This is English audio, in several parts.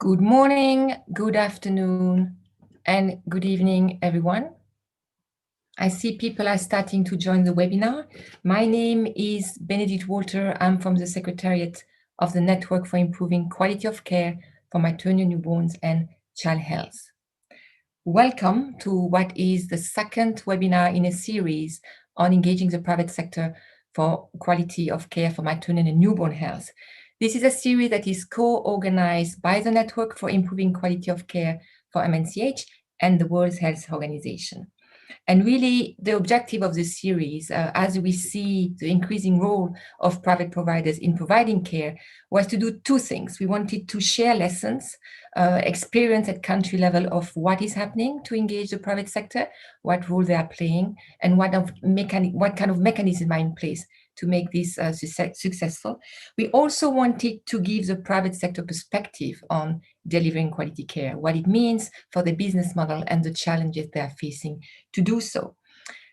Good morning, good afternoon, and good evening, everyone. I see people are starting to join the webinar. My name is Benedict Walter. I'm from the Secretariat of the Network for Improving Quality of Care for Maternal Newborns and Child Health. Welcome to what is the second webinar in a series on engaging the private sector for quality of care for maternal and newborn health. This is a series that is co-organized by the Network for Improving Quality of Care for MNCH and the World Health Organization. And really, the objective of this series, as we see the increasing role of private providers in providing care, was to do two things. We wanted to share lessons, experience at country level of what is happening to engage the private sector, what role they are playing, and what kind of mechanisms are in place to make this successful. We also wanted to give the private sector perspective on delivering quality care, what it means for the business model and the challenges they are facing to do so.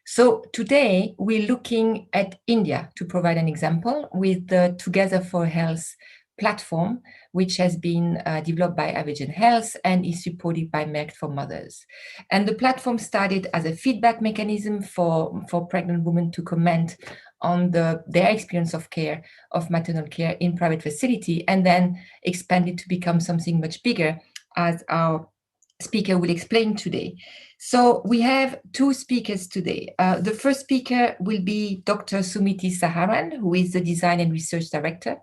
So today we're looking at India to provide an example with the Together for Health platform, which has been developed by Avengen Health and is supported by Merck for Mothers. And the platform started as a feedback mechanism for pregnant women to comment on their experience of care, of maternal care in private facility, and then expanded to become something much bigger, as our speaker will explain today. So we have two speakers today. The first speaker will be Dr. Sumiti Saharan, who is the Design and Research Director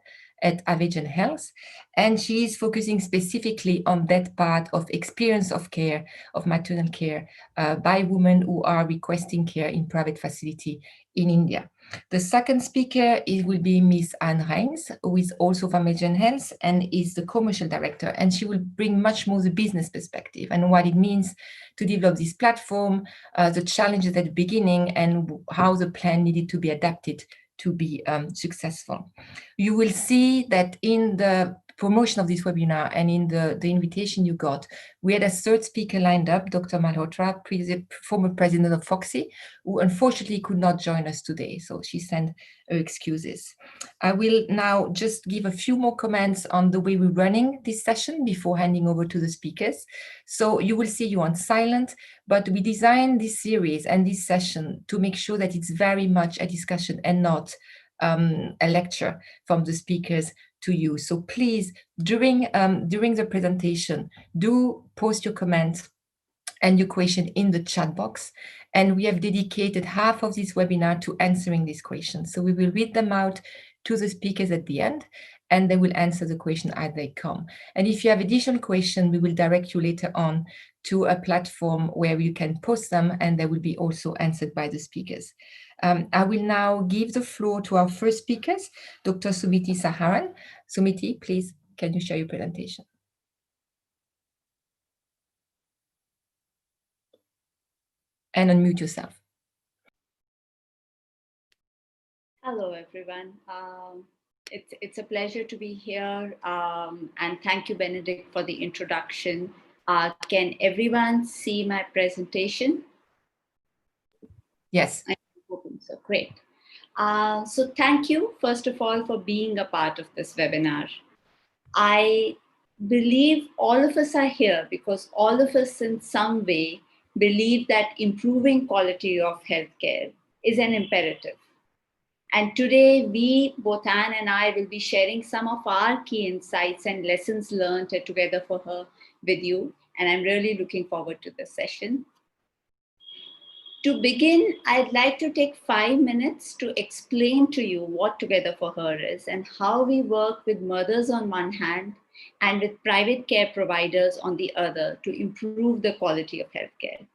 at Avengen Health, and she is focusing specifically on that part of experience of care, of maternal care by women who are requesting care in private facility in India. The second speaker will be Ms. Anne Reins, who is also from Avengen Health and is the commercial director, and she will bring much more the business perspective and what it means to develop this platform, the challenges at the beginning, and how the plan needed to be adapted to be successful. You will see that in the promotion of this webinar and in the invitation you got, we had a third speaker lined up, Dr. Malhotra, former president of Foxy, who unfortunately could not join us today, so she sent her excuses. I will now just give a few more comments on the way we're running this session before handing over to the speakers. So you will see you on silent, but we designed this series and this session to make sure that it's very much a discussion and not a lecture from the speakers to you. So please, during the presentation, do post your comments and your question in the chat box. And we have dedicated half of this webinar to answering these questions. So we will read them out to the speakers at the end, and they will answer the question as they come. And if you have additional questions, we will direct you later on to a platform where you can post them, and they will be also answered by the speakers. I will now give the floor to our first speakers, Dr. Sumiti Saharan. Sumiti, please, can you share your presentation? And unmute yourself. Hello, everyone. It's a pleasure to be here. And thank you, Benedict, for the introduction. Can everyone see my presentation? Yes. I'm hoping so. Great. So thank you, first of all, for being a part of this webinar. I believe all of us are here because all of us in some way believe that improving quality of healthcare is an imperative. And today, we, both Anne and I, will be sharing some of our key insights and lessons learned at Together for Her with you. And I'm really looking forward to this session. To begin, I'd like to take 5 minutes to explain to you what Together for Her is and how we work with mothers on one hand and with private care providers on the other to improve the quality of healthcare.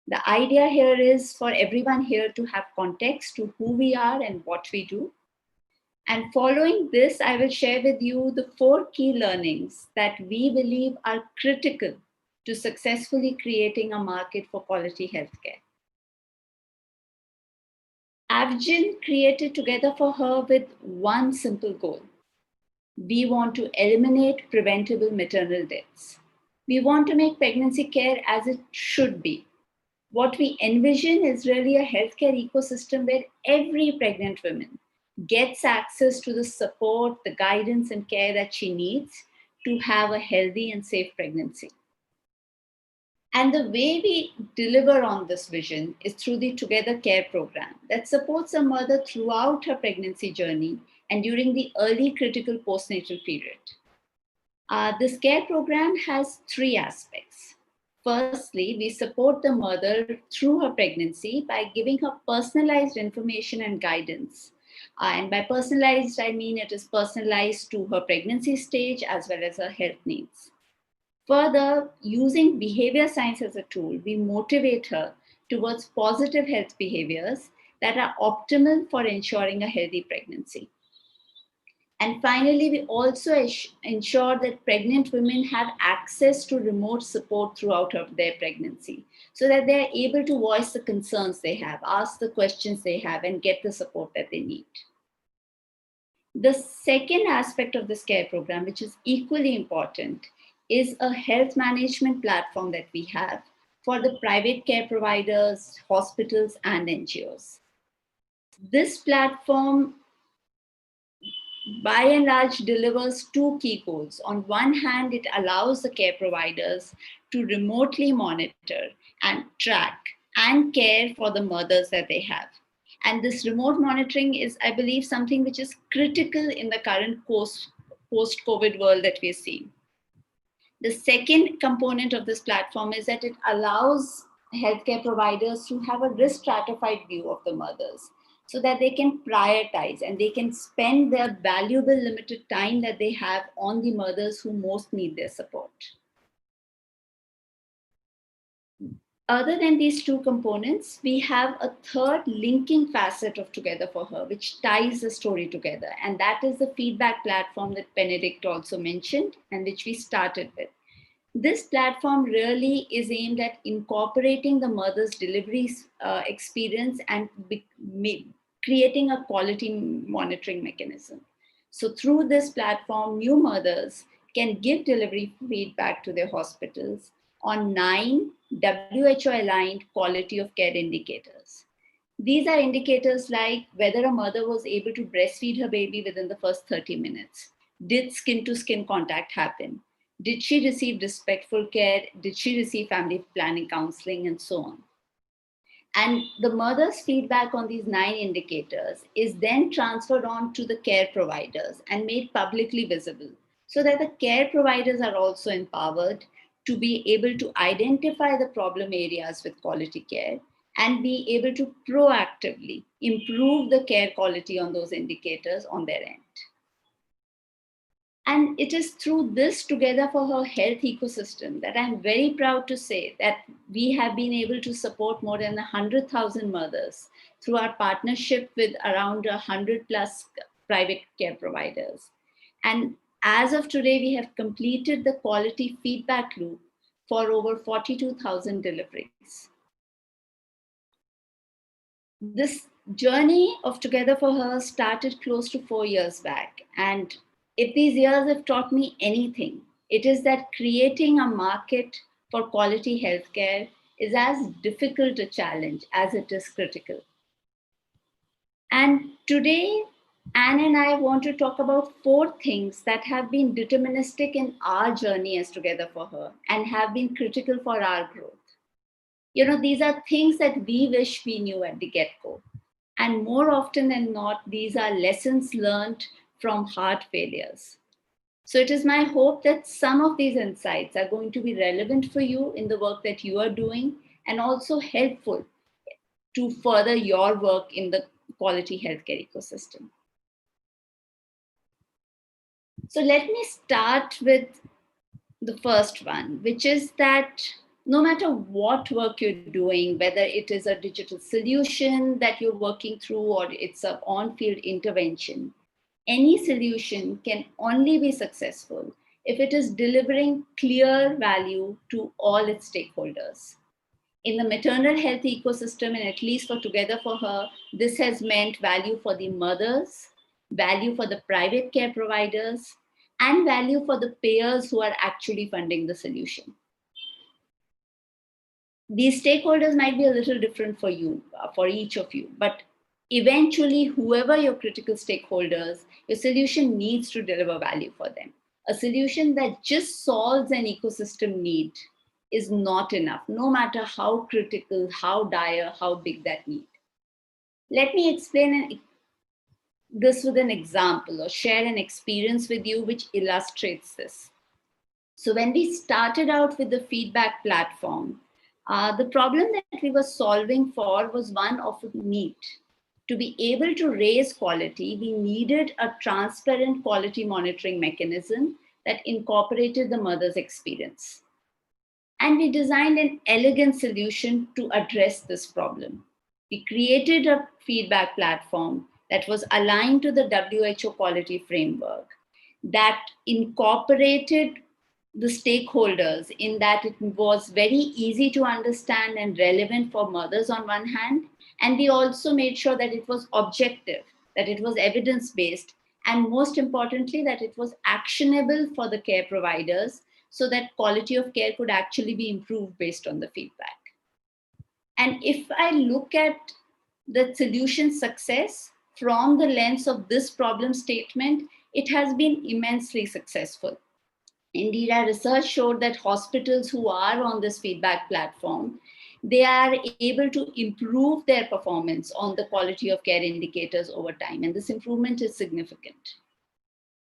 The idea here is for everyone here to have context to who we are and what we do. And following this, I will share with you the 4 key learnings that we believe are critical to successfully creating a market for quality healthcare. Avengen created Together for Her with one simple goal. We want to eliminate preventable maternal deaths. We want to make pregnancy care as it should be. What we envision is really a healthcare ecosystem where every pregnant woman gets access to the support, the guidance and care that she needs to have a healthy and safe pregnancy. And the way we deliver on this vision is through the Together Care program that supports a mother throughout her pregnancy journey and during the early critical postnatal period. This care program has three aspects. Firstly, we support the mother through her pregnancy by giving her personalized information and guidance. And by personalized, I mean it is personalized to her pregnancy stage as well as her health needs. Further, using behavior science as a tool, we motivate her towards positive health behaviors that are optimal for ensuring a healthy pregnancy. And finally, we also ensure that pregnant women have access to remote support throughout their pregnancy so that they are able to voice the concerns they have, ask the questions they have, and get the support that they need. The second aspect of this care program, which is equally important, is a health management platform that we have for the private care providers, hospitals, and NGOs. This platform, by and large, delivers two key goals. On one hand, it allows the care providers to remotely monitor and track and care for the mothers that they have. And this remote monitoring is, I believe, something which is critical in the current post-COVID world that we're seeing. The second component of this platform is that it allows healthcare providers to have a risk stratified view of the mothers so that they can prioritize and they can spend their valuable limited time that they have on the mothers who most need their support. Other than these two components, we have a third linking facet of Together for Her, which ties the story together. And that is the feedback platform that Benedict also mentioned and which we started with. This platform really is aimed at incorporating the mother's delivery experience and creating a quality monitoring mechanism. So through this platform, new mothers can give delivery feedback to their hospitals on 9 WHO-aligned quality of care indicators. These are indicators like whether a mother was able to breastfeed her baby within the first 30 minutes. Did skin-to-skin contact happen? Did she receive respectful care? Did she receive family planning counseling, and so on? And the mother's feedback on these 9 indicators is then transferred on to the care providers and made publicly visible so that the care providers are also empowered to be able to identify the problem areas with quality care and be able to proactively improve the care quality on those indicators on their end. And it is through this Together for Her health ecosystem that I'm very proud to say that we have been able to support more than 100,000 mothers through our partnership with around 100 plus private care providers. And as of today, we have completed the quality feedback loop for over 42,000 deliveries. This journey of Together for Her started close to 4 years back. And if these years have taught me anything, it is that creating a market for quality healthcare is as difficult a challenge as it is critical. And today, Anne and I want to talk about 4 things that have been deterministic in our journey as Together for Her and have been critical for our growth. You know, these are things that we wish we knew at the get-go. And more often than not, these are lessons learned from heart failures. So it is my hope that some of these insights are going to be relevant for you in the work that you are doing and also helpful to further your work in the quality healthcare ecosystem. So let me start with the first one, which is that no matter what work you're doing, whether it is a digital solution that you're working through or it's an on-field intervention, any solution can only be successful if it is delivering clear value to all its stakeholders. In the maternal health ecosystem, and at least for Together for Her, this has meant value for the mothers, value for the private care providers, and value for the payers who are actually funding the solution. These stakeholders might be a little different for you, for each of you, but eventually, whoever your critical stakeholders, your solution needs to deliver value for them. A solution that just solves an ecosystem need is not enough, no matter how critical, how dire, how big that need. Let me explain this with an example or share an experience with you which illustrates this. So when we started out with the feedback platform, the problem that we were solving for was one of need. To be able to raise quality, we needed a transparent quality monitoring mechanism that incorporated the mother's experience. And we designed an elegant solution to address this problem. We created a feedback platform that was aligned to the WHO quality framework, that incorporated the stakeholders in that it was very easy to understand and relevant for mothers on one hand. And we also made sure that it was objective, that it was evidence-based, and most importantly, that it was actionable for the care providers so that quality of care could actually be improved based on the feedback. And if I look at the solution success from the lens of this problem statement, it has been immensely successful. Indeed, our research showed that hospitals who are on this feedback platform, they are able to improve their performance on the quality of care indicators over time. And this improvement is significant.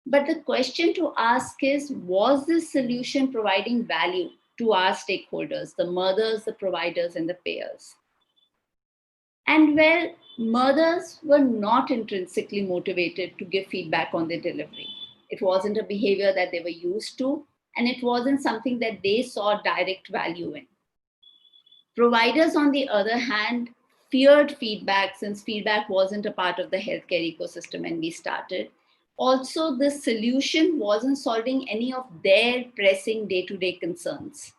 But the question to ask is, was this solution providing value to our stakeholders, the mothers, the providers, and the payers? And well, mothers were not intrinsically motivated to give feedback on their delivery. It wasn't a behavior that they were used to, and it wasn't something that they saw direct value in. Providers, on the other hand, feared feedback since feedback wasn't a part of the healthcare ecosystem when we started. Also, the solution wasn't solving any of their pressing day-to-day concerns.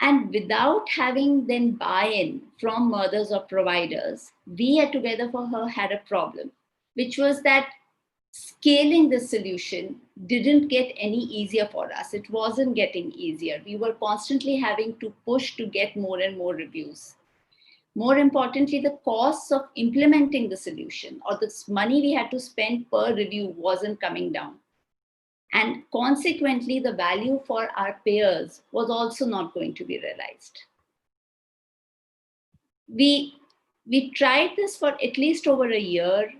And without having then buy-in from mothers or providers, we at Together for Her had a problem, which was that scaling the solution didn't get any easier for us. It wasn't getting easier. We were constantly having to push to get more and more reviews. More importantly, the costs of implementing the solution or the money we had to spend per review wasn't coming down. And consequently, the value for our payers was also not going to be realized. We tried this for at least over a year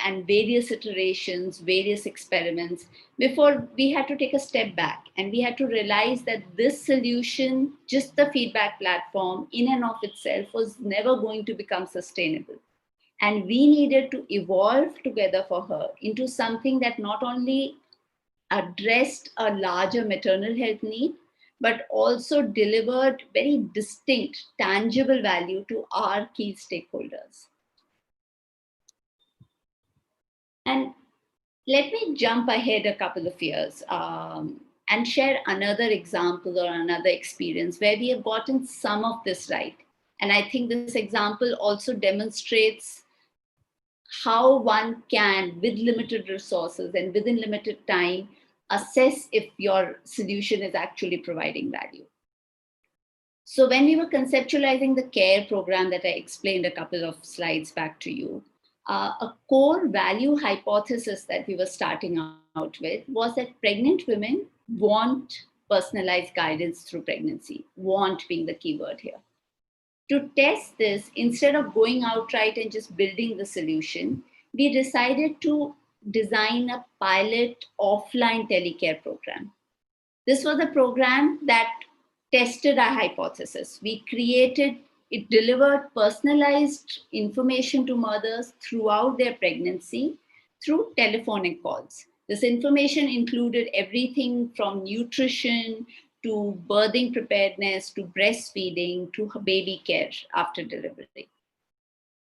and various iterations, various experiments before we had to take a step back and we had to realize that this solution, just the feedback platform in and of itself, was never going to become sustainable. And we needed to evolve Together for Her into something that not only addressed a larger maternal health need, but also delivered very distinct, tangible value to our key stakeholders. And let me jump ahead a couple of years and share another example or another experience where we have gotten some of this right. And I think this example also demonstrates how one can, with limited resources and within limited time, assess if your solution is actually providing value. So when we were conceptualizing the care program that I explained a couple of slides back to you, a core value hypothesis that we were starting out with was that pregnant women want personalized guidance through pregnancy, want being the key word here. To test this, instead of going outright and just building the solution, we decided to design a pilot offline telecare program. This was a program that tested our hypothesis. It delivered personalized information to mothers throughout their pregnancy through telephonic calls. This information included everything from nutrition to birthing preparedness, to breastfeeding, to baby care after delivery.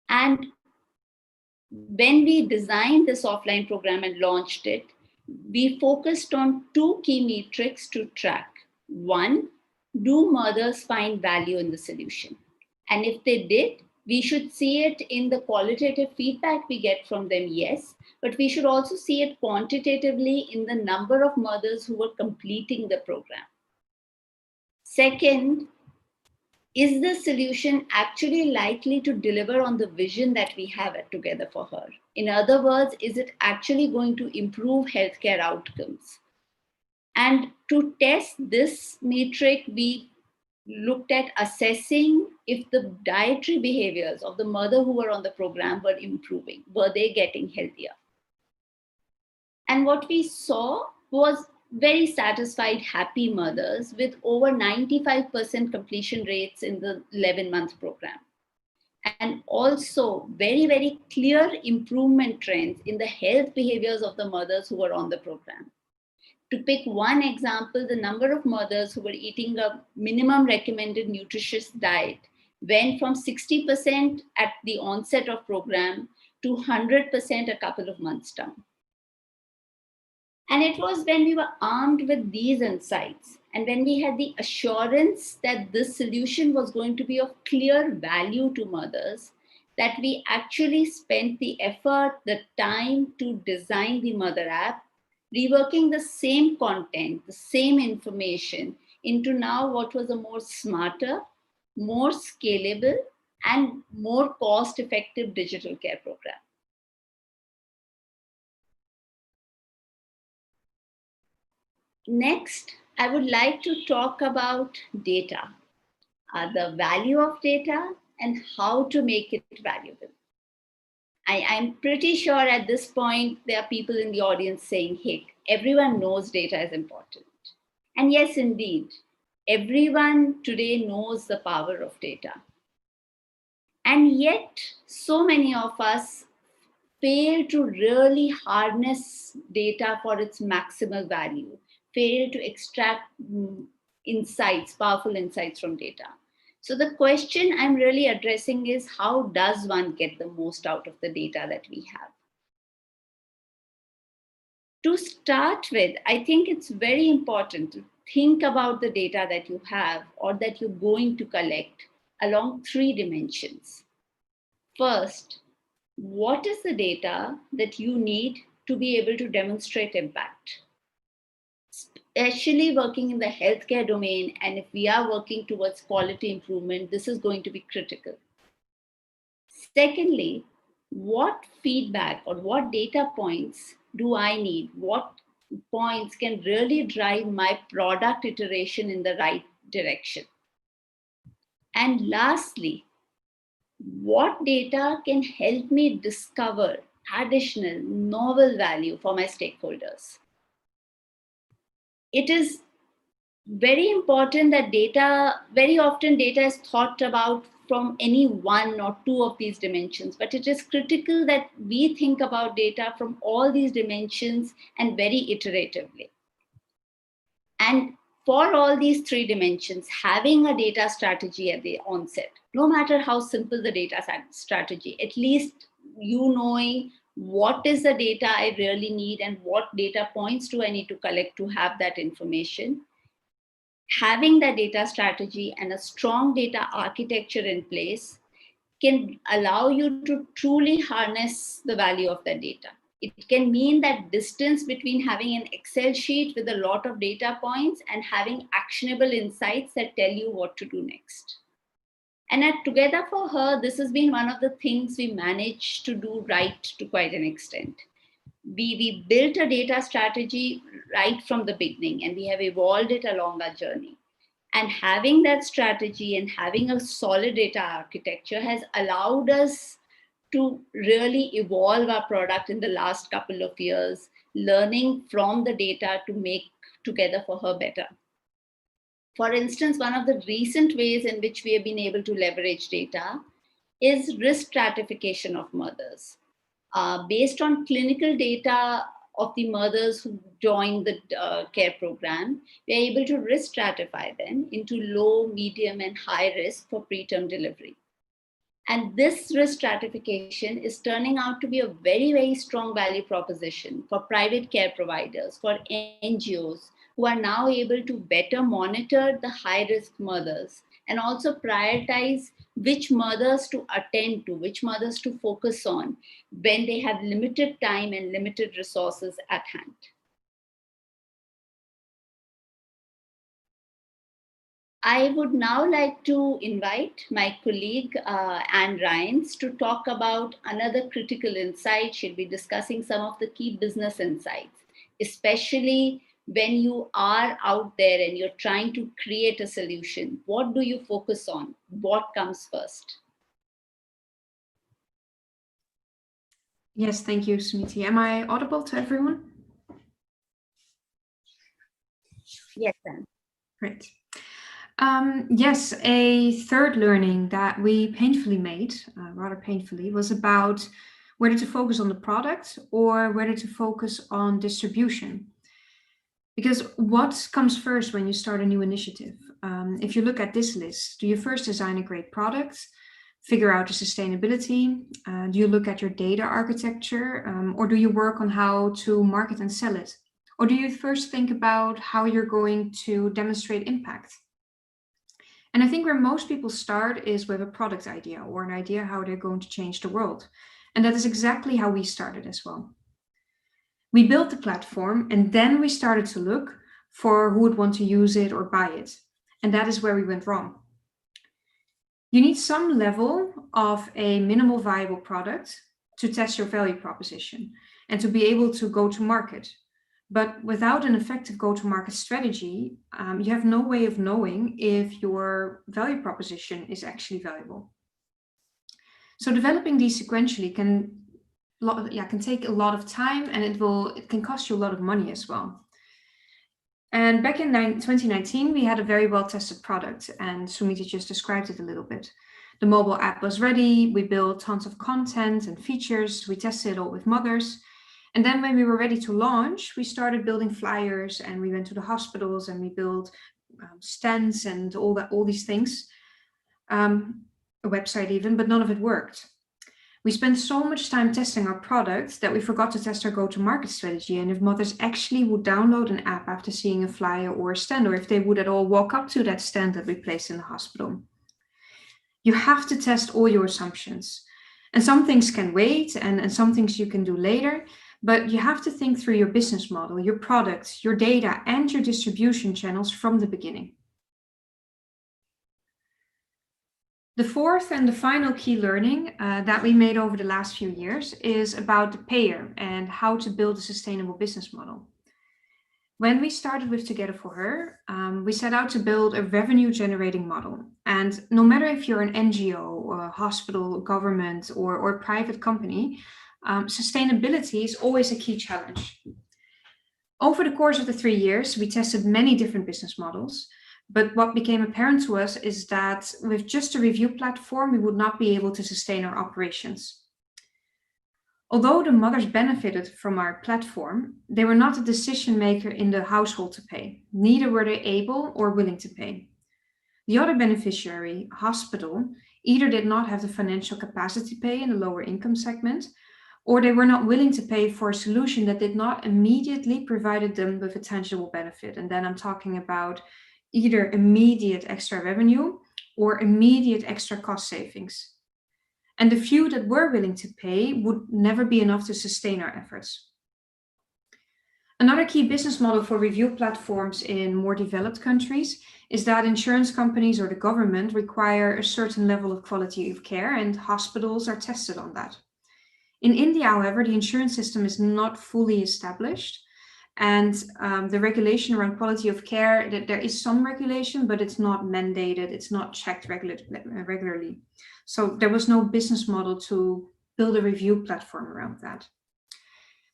And when we designed this offline program and launched it, we focused on two key metrics to track. One, do mothers find value in the solution? And if they did, we should see it in the qualitative feedback we get from them, yes, but we should also see it quantitatively in the number of mothers who were completing the program. Second, is the solution actually likely to deliver on the vision that we have at Together for Her? In other words, is it actually going to improve healthcare outcomes? And to test this metric, we looked at assessing if the dietary behaviors of the mother who were on the program were improving. Were they getting healthier? And what we saw was very satisfied, happy mothers with over 95% completion rates in the 11-month program. And also very, very clear improvement trends in the health behaviors of the mothers who were on the program. To pick one example, the number of mothers who were eating a minimum recommended nutritious diet went from 60% at the onset of program to 100% a couple of months down. And it was when we were armed with these insights and when we had the assurance that this solution was going to be of clear value to mothers, that we actually spent the effort, the time to design the Mother app, reworking the same content, the same information into now what was a more smarter, more scalable, and more cost-effective digital care program. Next, I would like to talk about data, the value of data and how to make it valuable. I'm pretty sure at this point, there are people in the audience saying, hey, everyone knows data is important. And yes, indeed, everyone today knows the power of data. And yet, so many of us fail to really harness data for its maximal value, fail to extract insights, powerful insights from data. So the question I'm really addressing is, how does one get the most out of the data that we have? To start with, I think it's very important to think about the data that you have or that you're going to collect along three dimensions. First, what is the data that you need to be able to demonstrate impact? Especially working in the healthcare domain, and if we are working towards quality improvement, this is going to be critical. Secondly, what feedback or what data points do I need? What points can really drive my product iteration in the right direction? And lastly, what data can help me discover additional novel value for my stakeholders? It is very important that very often data is thought about from any one or two of these dimensions, but it is critical that we think about data from all these dimensions and very iteratively. And for all these three dimensions, having a data strategy at the onset, no matter how simple the data strategy, at least you knowing what is the data I really need and what data points do I need to collect to have that information. Having that data strategy and a strong data architecture in place can allow you to truly harness the value of that data. It can mean that distance between having an Excel sheet with a lot of data points and having actionable insights that tell you what to do next. And at Together for Her, this has been one of the things we managed to do right to quite an extent. We built a data strategy right from the beginning, and we have evolved it along our journey. And having that strategy and having a solid data architecture has allowed us to really evolve our product in the last couple of years, learning from the data to make Together for Her better. For instance, one of the recent ways in which we have been able to leverage data is risk stratification of mothers. Based on clinical data of the mothers who joined the care program, we are able to risk stratify them into low, medium, and high risk for preterm delivery. And this risk stratification is turning out to be a very, very strong value proposition for private care providers, for NGOs, who are now able to better monitor the high-risk mothers and also prioritize which mothers to attend to, which mothers to focus on when they have limited time and limited resources at hand. I would now like to invite my colleague, Anne Ryans, to talk about another critical insight. She'll be discussing some of the key business insights, especially when you are out there and you're trying to create a solution, what do you focus on? What comes first? Yes, thank you, Suniti. Am I audible to everyone? Yes, Anne. Great. Yes, a third learning that we painfully made, rather painfully, was about whether to focus on the product or whether to focus on distribution. Because what comes first when you start a new initiative? If you look at this list, do you first design a great product, figure out the sustainability? Do you look at your data architecture, or do you work on how to market and sell it? Or do you first think about how you're going to demonstrate impact? And I think where most people start is with a product idea or an idea how they're going to change the world. And that is exactly how we started as well. We built the platform and then we started to look for who would want to use it or buy it. And that is where we went wrong. You need some level of a minimal viable product to test your value proposition and to be able to go to market. But without an effective go-to-market strategy, you have no way of knowing if your value proposition is actually valuable. So developing these sequentially can take a lot of time, and it can cost you a lot of money as well. And back in 2019, we had a very well-tested product, and Sumiti just described it a little bit. The mobile app was ready. We built tons of content and features. We tested it all with mothers. And then when we were ready to launch, we started building flyers and we went to the hospitals and we built stands and all these things, a website even, but none of it worked. We spent so much time testing our product that we forgot to test our go-to-market strategy and if mothers actually would download an app after seeing a flyer or a stand, or if they would at all walk up to that stand that we placed in the hospital. You have to test all your assumptions. And some things can wait and some things you can do later. But you have to think through your business model, your product, your data, and your distribution channels from the beginning. The fourth and the final key learning that we made over the last few years is about the payer and how to build a sustainable business model. When we started with Together for Her, we set out to build a revenue-generating model. And no matter if you're an NGO, or a hospital, government, or a private company, sustainability is always a key challenge. Over the course of the 3 years, we tested many different business models, but what became apparent to us is that with just a review platform, we would not be able to sustain our operations. Although the mothers benefited from our platform, they were not a decision maker in the household to pay. Neither were they able or willing to pay. The other beneficiary, hospital, either did not have the financial capacity to pay in the lower income segment, or they were not willing to pay for a solution that did not immediately provide them with a tangible benefit. And then I'm talking about either immediate extra revenue or immediate extra cost savings. And the few that were willing to pay would never be enough to sustain our efforts. Another key business model for review platforms in more developed countries is that insurance companies or the government require a certain level of quality of care, and hospitals are tested on that. In India, however, the insurance system is not fully established, and the regulation around quality of care, there is some regulation, but it's not mandated, it's not checked regularly. So there was no business model to build a review platform around that.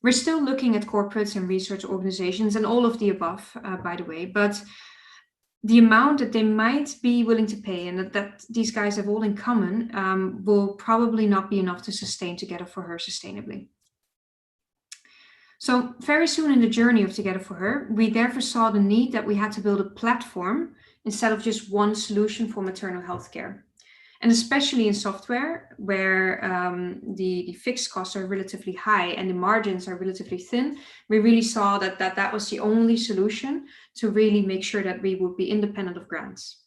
We're still looking at corporates and research organizations and all of the above, by the way, but the amount that they might be willing to pay and that these guys have all in common will probably not be enough to sustain Together for Her sustainably. So very soon in the journey of Together for Her, we therefore saw the need that we had to build a platform instead of just one solution for maternal health care. And especially in software, where the fixed costs are relatively high and the margins are relatively thin, we really saw that was the only solution to really make sure that we would be independent of grants.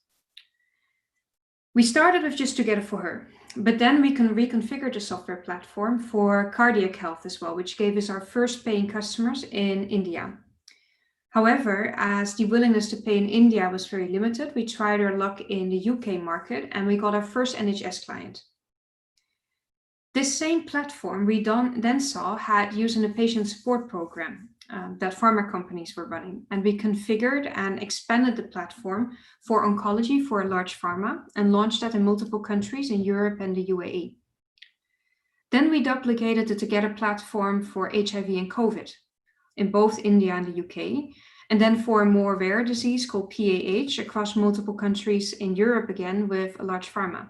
We started with just Together for Her, but then we can reconfigure the software platform for cardiac health as well, which gave us our first paying customers in India. However, as the willingness to pay in India was very limited, we tried our luck in the UK market and we got our first NHS client. This same platform we then saw had used in a patient support program. that pharma companies were running. And we configured and expanded the platform for oncology for a large pharma and launched that in multiple countries in Europe and the UAE. Then we duplicated the Together platform for HIV and COVID in both India and the UK. And then for a more rare disease called PAH across multiple countries in Europe again with a large pharma.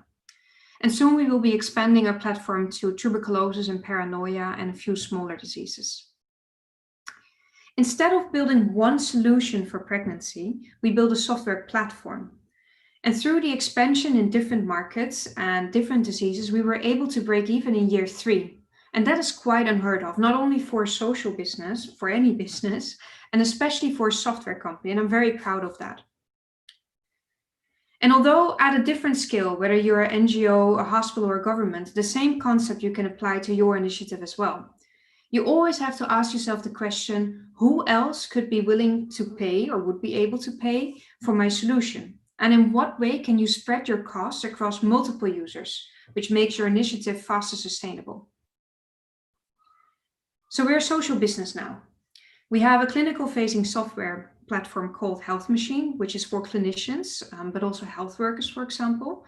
And soon we will be expanding our platform to tuberculosis and paranoia and a few smaller diseases. Instead of building one solution for pregnancy, we build a software platform. And through the expansion in different markets and different diseases, we were able to break even in year 3. And that is quite unheard of, not only for a social business, for any business, and especially for a software company. And I'm very proud of that. And although at a different scale, whether you're an NGO, a hospital, or a government, the same concept you can apply to your initiative as well. You always have to ask yourself the question, who else could be willing to pay or would be able to pay for my solution? And in what way can you spread your costs across multiple users, which makes your initiative faster sustainable? So we're a social business now. We have a clinical facing software platform called Health Machine, which is for clinicians, but also health workers, for example,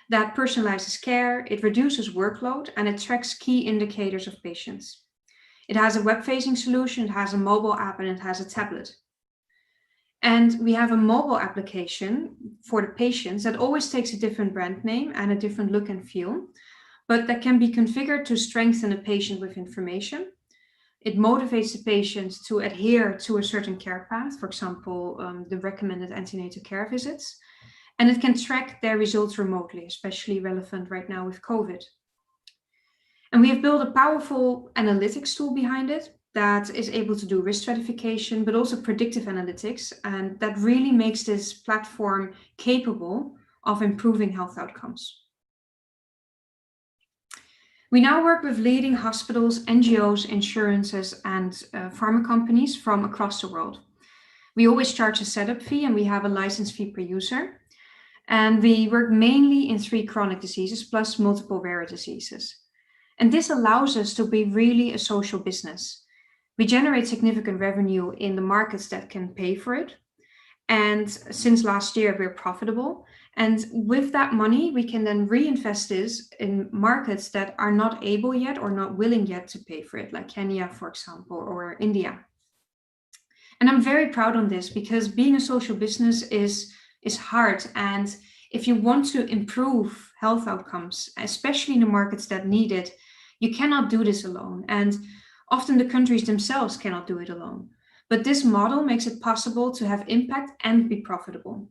that personalizes care, it reduces workload, and it tracks key indicators of patients. It has a web-facing solution, it has a mobile app, and it has a tablet. And we have a mobile application for the patients that always takes a different brand name and a different look and feel, but that can be configured to strengthen a patient with information. It motivates the patient to adhere to a certain care path, for example, the recommended antenatal care visits, and it can track their results remotely, especially relevant right now with COVID. And we have built a powerful analytics tool behind it that is able to do risk stratification, but also predictive analytics. And that really makes this platform capable of improving health outcomes. We now work with leading hospitals, NGOs, insurances, and pharma companies from across the world. We always charge a setup fee and we have a license fee per user. And we work mainly in 3 chronic diseases plus multiple rare diseases. And this allows us to be really a social business. We generate significant revenue in the markets that can pay for it. And since last year, we're profitable. And with that money, we can then reinvest this in markets that are not able yet or not willing yet to pay for it, like Kenya, for example, or India. And I'm very proud on this because being a social business is hard. And if you want to improve health outcomes, especially in the markets that need it, you cannot do this alone. And often the countries themselves cannot do it alone. But this model makes it possible to have impact and be profitable.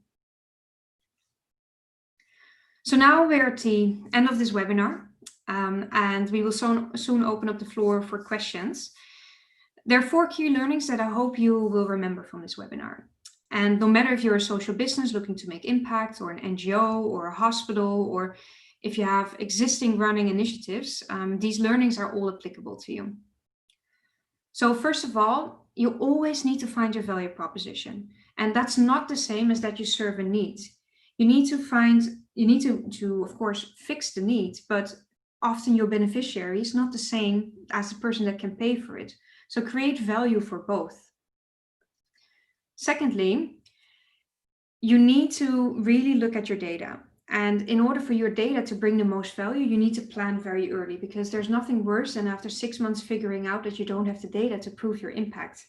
So now we're at the end of this webinar, and we will soon open up the floor for questions. There are 4 key learnings that I hope you will remember from this webinar. And no matter if you're a social business looking to make impact, or an NGO, or a hospital, or if you have existing running initiatives, these learnings are all applicable to you. So first of all, you always need to find your value proposition. And that's not the same as that you serve a need. You need to of course, fix the need, but often your beneficiary is not the same as the person that can pay for it. So create value for both. Secondly, you need to really look at your data. And in order for your data to bring the most value, you need to plan very early, because there's nothing worse than after 6 months figuring out that you don't have the data to prove your impact.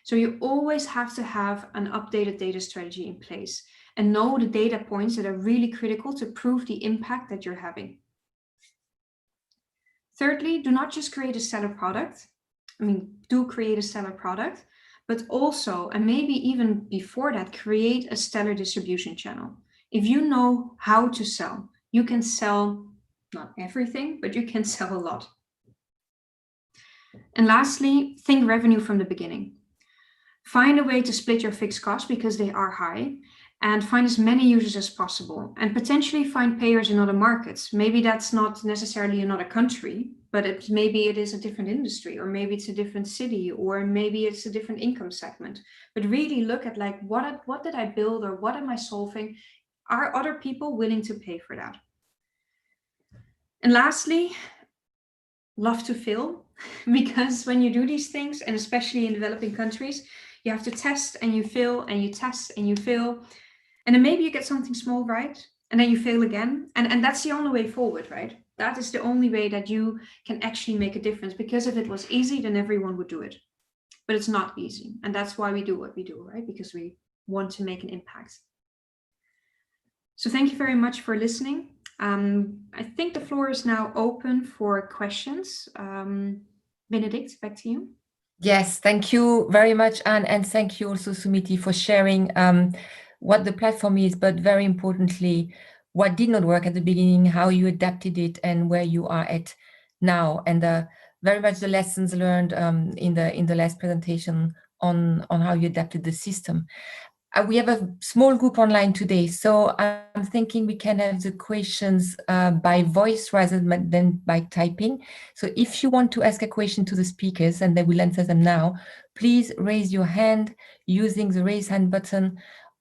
So you always have to have an updated data strategy in place and know the data points that are really critical to prove the impact that you're having. Thirdly, do not just create a stellar product. Do create a stellar product, but also, and maybe even before that, create a stellar distribution channel. If you know how to sell, you can sell not everything, but you can sell a lot. And lastly, think revenue from the beginning. Find a way to split your fixed costs because they are high, and find as many users as possible, and potentially find payers in other markets. Maybe that's not necessarily another country, but maybe it is a different industry, or maybe it's a different city, or maybe it's a different income segment. But really look at like, what did I build, or what am I solving? Are other people willing to pay for that? And lastly, love to fail because when you do these things, and especially in developing countries, you have to test and you fail and you test and you fail. And then maybe you get something small right, and then you fail again. And that's the only way forward, right? That is the only way that you can actually make a difference. Because if it was easy, then everyone would do it. But it's not easy. And that's why we do what we do, right? Because we want to make an impact. So thank you very much for listening. I think the floor is now open for questions. Benedict, back to you. Yes, thank you very much, Anne, and thank you also, Sumiti, for sharing what the platform is, but very importantly, what did not work at the beginning, how you adapted it, and where you are at now, and very much the lessons learned in the last presentation on how you adapted the system. We have a small group online today, so I'm thinking we can have the questions by voice rather than by typing. So if you want to ask a question to the speakers and they will answer them now, please raise your hand using the raise hand button,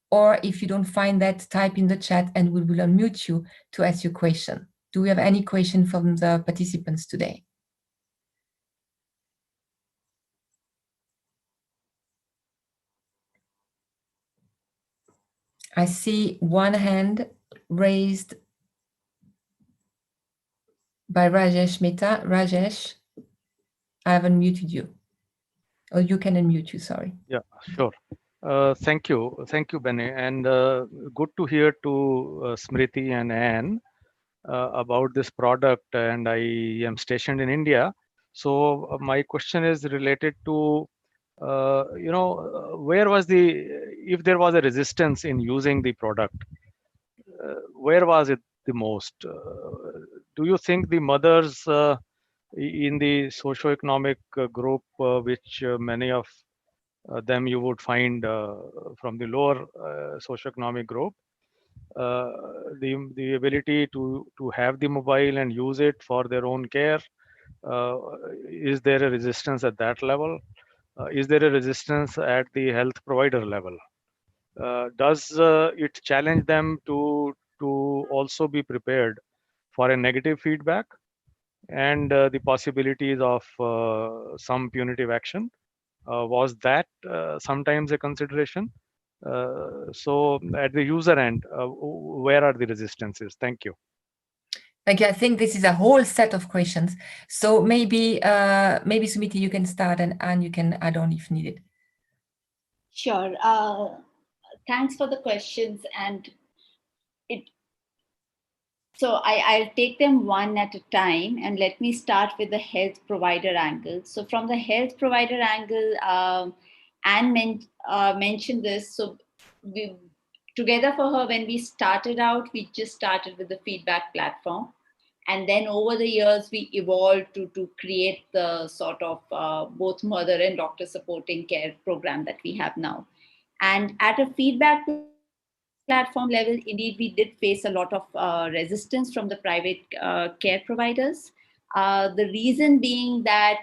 or if you don't find that, type in the chat and we will unmute you to ask your question. Do we have any question from the participants today? I see one hand raised by Rajesh Mehta. Rajesh, I have unmuted you. Or you can unmute you, sorry. Yeah, sure. Thank you, Benny, and good to hear to Smriti and Anne about this product. And I am stationed in India, so my question is related to, where was if there was a resistance in using the product, where was it the most? Do you think the mothers in the socioeconomic group, which many of them you would find from the lower socioeconomic group, uh, the ability to have the mobile and use it for their own care, uh, is there a resistance at that level? Is there a resistance at the health provider level? Does it challenge them to also be prepared for a negative feedback and the possibilities of some punitive action? Was that sometimes a consideration? So at the user end, where are the resistances? Thank you. Thank you. I think this is a whole set of questions. So maybe Sumiti, you can start, and you can add on if needed. Sure. Thanks for the questions. And I'll take them one at a time, and let me start with the health provider angle. So from the health provider angle, Anne mentioned this. So we, together for her, when we started out, we just started with the feedback platform. And then over the years, we evolved to create the sort of both mother and doctor supporting care program that we have now. And at a feedback platform level, indeed, we did face a lot of resistance from the private care providers. The reason being that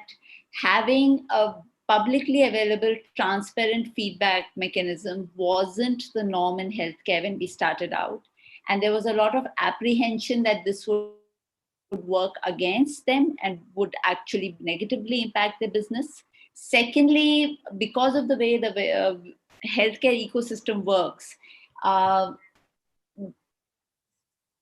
having a publicly available, transparent feedback mechanism wasn't the norm in healthcare when we started out. And there was a lot of apprehension that this would work against them and would actually negatively impact their business. Secondly, because of the way the healthcare ecosystem works,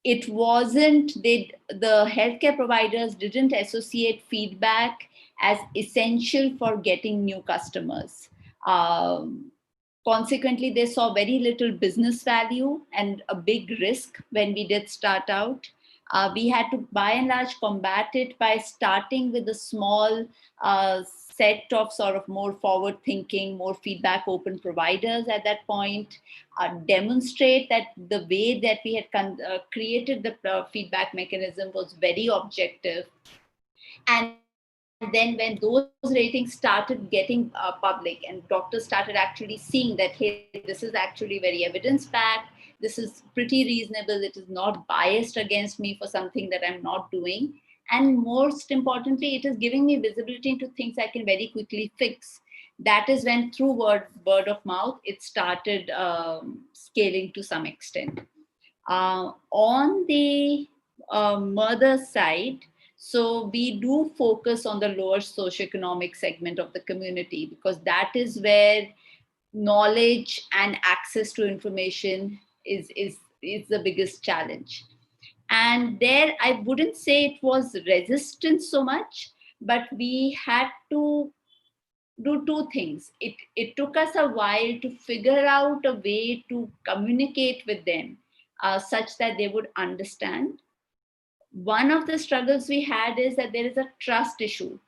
it wasn't the healthcare providers didn't associate feedback as essential for getting new customers. Consequently, they saw very little business value and a big risk when we did start out. We had to, by and large, combat it by starting with a small set of sort of more forward-thinking, more feedback-open providers at that point, demonstrate that the way that we had created the feedback mechanism was very objective. And then when those ratings started getting public and doctors started actually seeing that, hey, this is actually very evidence-backed, this is pretty reasonable, it is not biased against me for something that I'm not doing. And most importantly, it is giving me visibility into things I can very quickly fix. That is when, through word of mouth, it started scaling to some extent. On the mother side, So we do focus on the lower socioeconomic segment of the community, because that is where knowledge and access to information is the biggest challenge. And there, I wouldn't say it was resistance so much, but we had to do two things. It took us a while to figure out a way to communicate with them such that they would understand. One of the struggles we had is that there is a trust issue.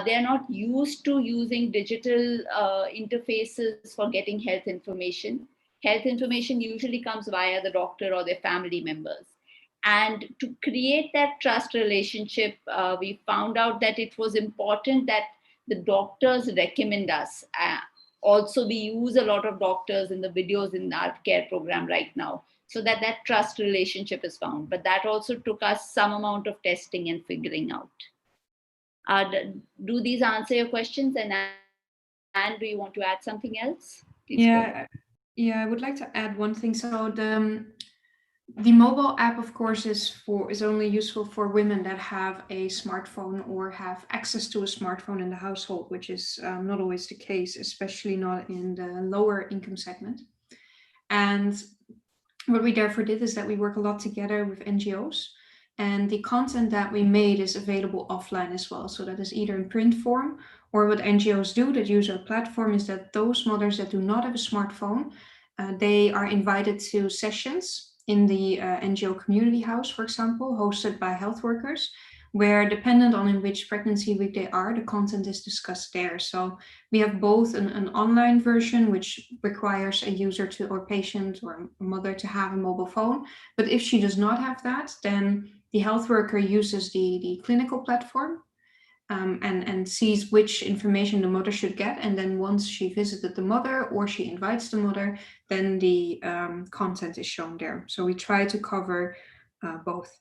They are not used to using digital interfaces for getting health information. Health information usually comes via the doctor or their family members. And to create that trust relationship, we found out that it was important that the doctors recommend us. Also, we use a lot of doctors in the videos in our care program right now, so that that trust relationship is found. But that also took us some amount of testing and figuring out. Do these answer your questions? And do you want to add something else? Please go ahead. Yeah, I would like to add one thing. So the mobile app, of course, is only useful for women that have a smartphone or have access to a smartphone in the household, which is not always the case, especially not in the lower income segment. And what we therefore did is that we work a lot together with NGOs, and the content that we made is available offline as well. So that is either in print form, or what NGOs do that use our platform is that those mothers that do not have a smartphone, they are invited to sessions in the NGO community house, for example, hosted by health workers, where dependent on in which pregnancy week they are, the content is discussed there. So we have both an online version, which requires a user to, or patient or mother to have a mobile phone. But if she does not have that, then the health worker uses the clinical platform and sees which information the mother should get. And then once she visited the mother or she invites the mother, then the content is shown there. So we try to cover both.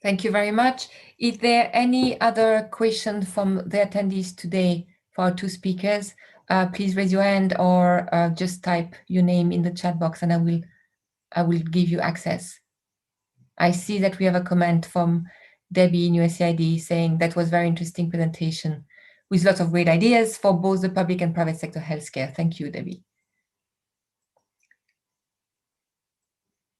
Thank you very much. Is there any other question from the attendees today for our two speakers? Please raise your hand or just type your name in the chat box and I will give you access. I see that we have a comment from Debbie in USAID saying that was very interesting presentation with lots of great ideas for both the public and private sector healthcare. Thank you, Debbie.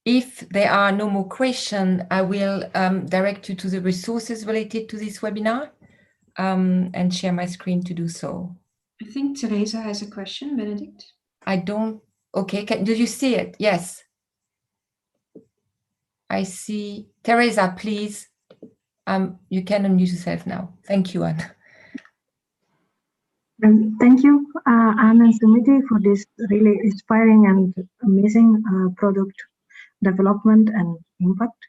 If there are no more questions, I will direct you to the resources related to this webinar and share my screen to do so. I think Teresa has a question, Benedict. I don't, okay, did you see it? Yes. I see, Teresa, please, you can unmute yourself now. Thank you, Anne. Thank you, Anne and Sumiti, for this really inspiring and amazing product development and impact.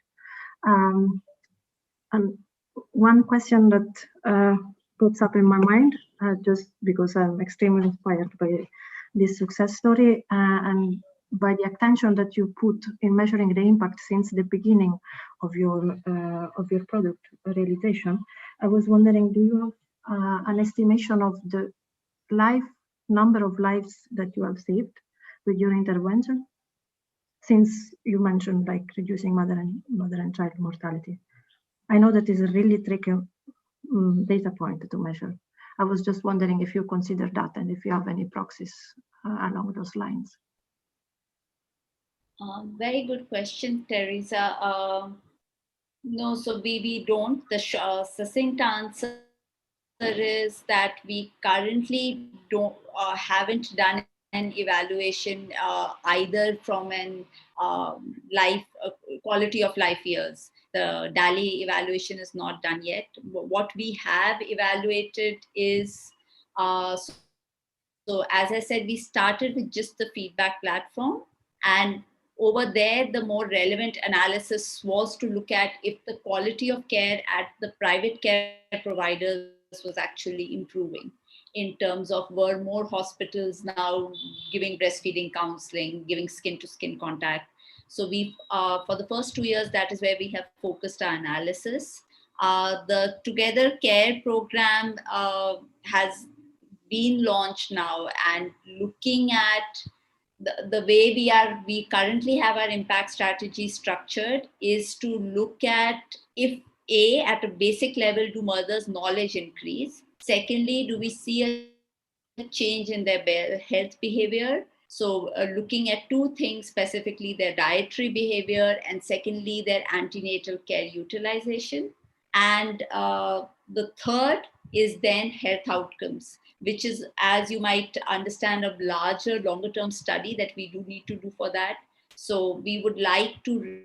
And one question that pops up in my mind, just because I'm extremely inspired by this success story and by the attention that you put in measuring the impact since the beginning of your product realization. I was wondering, do you have an estimation of the number of lives that you have saved with your intervention? Since you mentioned like reducing mother and child mortality, I know that is a really tricky data point to measure. I was just wondering if you consider that and if you have any proxies along those lines. Very good question, Teresa. No, so we don't. The succinct answer is that we currently haven't done an evaluation either from an quality of life years. The DALI evaluation is not done yet. What we have evaluated is, so as I said, we started with just the feedback platform, and over there, the more relevant analysis was to look at if the quality of care at the private care providers was actually improving, in terms of were more hospitals now giving breastfeeding counseling, giving skin-to-skin contact. So we, for the first 2 years, that is where we have focused our analysis. The Together Care program has been launched now, and looking at the way we currently have our impact strategy structured is to look at if at a basic level, do mothers' knowledge increase? Secondly, do we see a change in their health behavior? So looking at two things specifically, their dietary behavior, and secondly, their antenatal care utilization. And the third is then health outcomes, which is, as you might understand, a larger, longer term study that we do need to do for that. So we would like to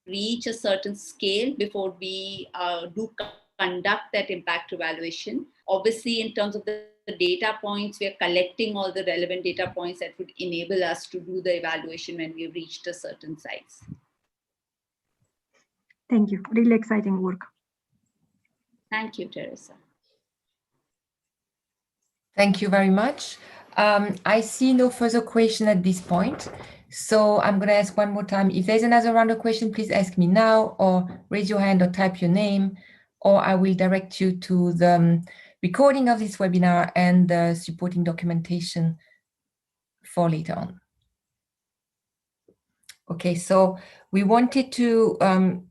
reach a certain scale before we do conduct that impact evaluation. Obviously, in terms of the data points, we are collecting all the relevant data points that would enable us to do the evaluation when we've reached a certain size. Thank you. Really exciting work. Thank you, Teresa. Thank you very much. I see no further question at this point. So I'm going to ask one more time. If there's another round of question, please ask me now, or raise your hand or type your name, or I will direct you to the recording of this webinar and the supporting documentation for later on. Okay, so we wanted to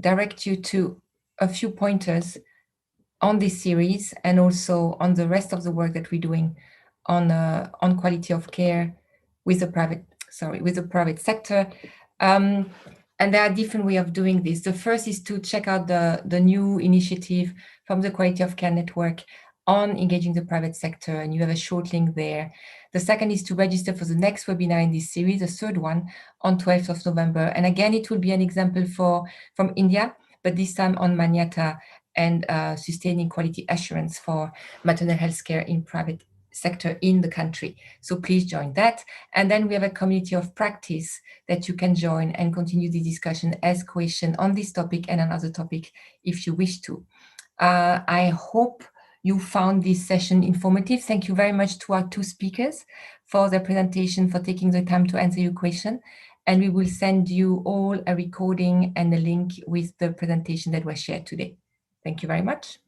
direct you to a few pointers on this series and also on the rest of the work that we're doing on quality of care with the private sector. And there are different ways of doing this. The first is to check out the new initiative from the Quality of Care Network on engaging the private sector, and you have a short link there. The second is to register for the next webinar in this series, the third one, on 12th of November. And again, it will be an example from India, but this time on Manyata and sustaining quality assurance for maternal health care in private sector in the country. So please join that. And then we have a community of practice that you can join and continue the discussion, ask questions on this topic and another topic if you wish to. I hope you found this session informative. Thank you very much to our two speakers for their presentation, for taking the time to answer your question. And we will send you all a recording and a link with the presentation that was shared today. Thank you very much.